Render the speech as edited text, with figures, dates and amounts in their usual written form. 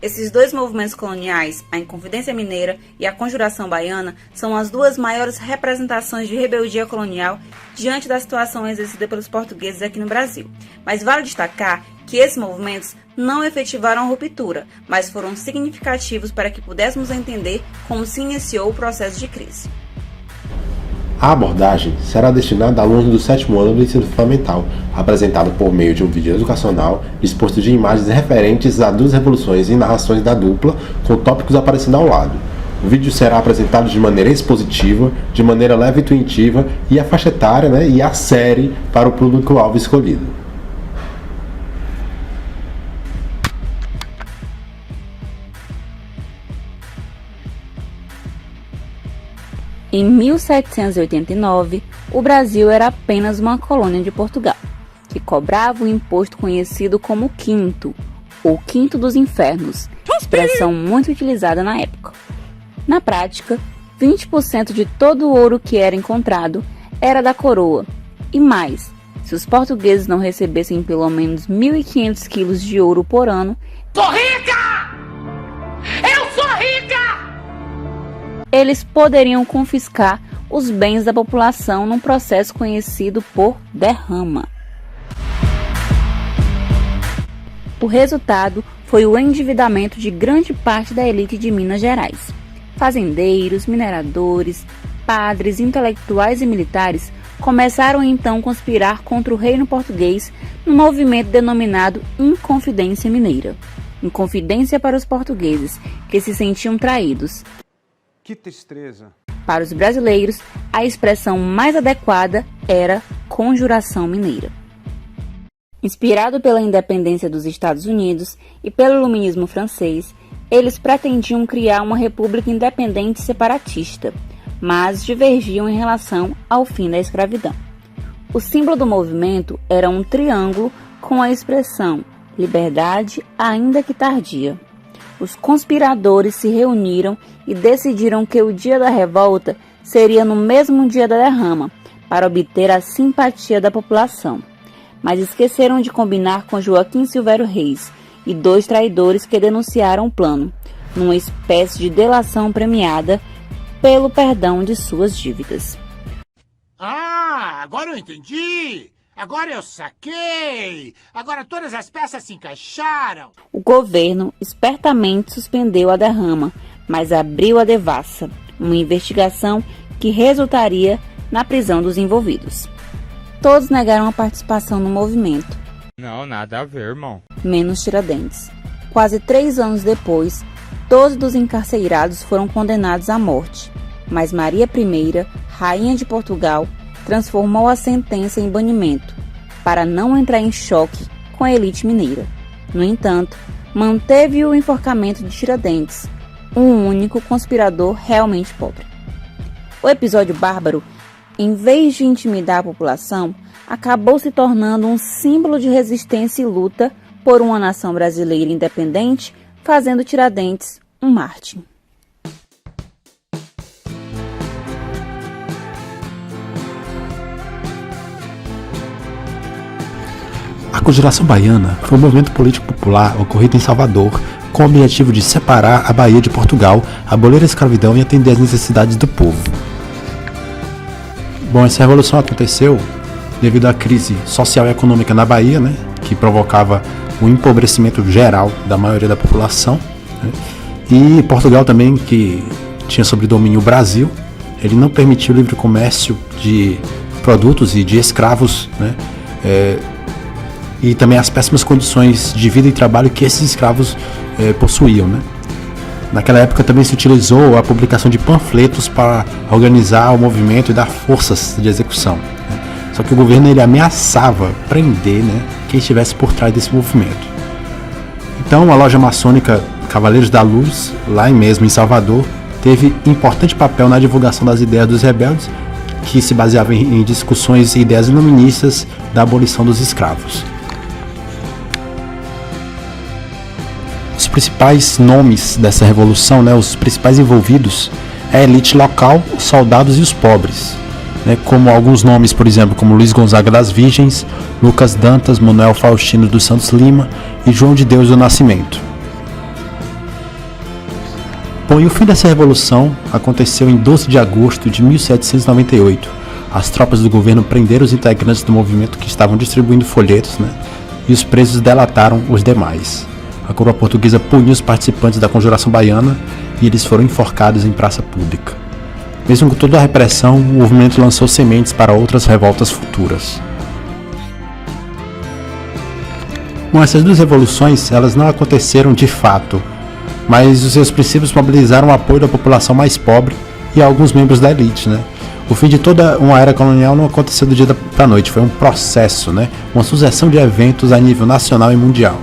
Esses dois movimentos coloniais, a Inconfidência Mineira e a Conjuração Baiana, são as duas maiores representações de rebeldia colonial diante da situação exercida pelos portugueses aqui no Brasil. Mas vale destacar que esses movimentos não efetivaram a ruptura, mas foram significativos para que pudéssemos entender como se iniciou o processo de crise. A abordagem será destinada a alunos do 7º ano do ensino fundamental, apresentado por meio de um vídeo educacional disposto de imagens referentes a duas revoluções e narrações da dupla, com tópicos aparecendo ao lado. O vídeo será apresentado de maneira expositiva, de maneira leve e intuitiva, e a faixa etária, e a série para o público-alvo escolhido. Em 1789, o Brasil era apenas uma colônia de Portugal, que cobrava um imposto conhecido como quinto, ou quinto dos infernos, expressão muito utilizada na época. Na prática, 20% de todo o ouro que era encontrado era da coroa, e mais, se os portugueses não recebessem pelo menos 1.500 quilos de ouro por ano, Sou rica! Eu sou rica! Eles poderiam confiscar os bens da população num processo conhecido por derrama. O resultado foi o endividamento de grande parte da elite de Minas Gerais. Fazendeiros, mineradores, padres, intelectuais e militares começaram então a conspirar contra o reino português num movimento denominado Inconfidência Mineira. Inconfidência para os portugueses, que se sentiam traídos. Que tristeza. Para os brasileiros, a expressão mais adequada era Conjuração Mineira. Inspirado pela independência dos Estados Unidos e pelo iluminismo francês, eles pretendiam criar uma república independente separatista, mas divergiam em relação ao fim da escravidão. O símbolo do movimento era um triângulo com a expressão liberdade ainda que tardia. Os conspiradores se reuniram e decidiram que o dia da revolta seria no mesmo dia da derrama, para obter a simpatia da população. Mas esqueceram de combinar com Joaquim Silvério Reis e dois traidores que denunciaram o plano, numa espécie de delação premiada pelo perdão de suas dívidas. Ah, agora eu entendi! Agora eu saquei! Agora todas as peças se encaixaram! O governo espertamente suspendeu a derrama, mas abriu a devassa, uma investigação que resultaria na prisão dos envolvidos. Todos negaram a participação no movimento. Não, nada a ver, irmão. Menos Tiradentes. Quase 3 anos depois, todos os encarcerados foram condenados à morte, mas Maria I, rainha de Portugal, transformou a sentença em banimento, para não entrar em choque com a elite mineira. No entanto, manteve o enforcamento de Tiradentes, um único conspirador realmente pobre. O episódio bárbaro, em vez de intimidar a população, acabou se tornando um símbolo de resistência e luta por uma nação brasileira independente, fazendo Tiradentes um mártir. A Conjuração Baiana foi um movimento político popular ocorrido em Salvador com o objetivo de separar a Bahia de Portugal, abolir a escravidão e atender às necessidades do povo. Bom, essa revolução aconteceu devido à crise social e econômica na Bahia, que provocava o empobrecimento geral da maioria da população, e Portugal também, que tinha sob domínio o Brasil, ele não permitiu o livre comércio de produtos e de escravos, e também as péssimas condições de vida e trabalho que esses escravos possuíam. Naquela época também se utilizou a publicação de panfletos para organizar o movimento e dar forças de execução. Só que o governo ele ameaçava prender quem estivesse por trás desse movimento. Então a loja maçônica Cavaleiros da Luz, lá mesmo em Salvador, teve importante papel na divulgação das ideias dos rebeldes, que se baseavam em discussões e ideias iluministas da abolição dos escravos. Os principais nomes dessa revolução, os principais envolvidos, é a elite local, os soldados e os pobres, como alguns nomes, por exemplo, como Luiz Gonzaga das Virgens, Lucas Dantas, Manuel Faustino dos Santos Lima e João de Deus do Nascimento. Bom, e o fim dessa revolução aconteceu em 12 de agosto de 1798. As tropas do governo prenderam os integrantes do movimento que estavam distribuindo folhetos, né? E os presos delataram os demais. A coroa portuguesa puniu os participantes da Conjuração Baiana e eles foram enforcados em praça pública. Mesmo com toda a repressão, o movimento lançou sementes para outras revoltas futuras. Bom, essas duas revoluções, elas não aconteceram de fato, mas os seus princípios mobilizaram o apoio da população mais pobre e alguns membros da elite, né? O fim de toda uma era colonial não aconteceu do dia para a noite, foi um processo, né? Uma sucessão de eventos a nível nacional e mundial.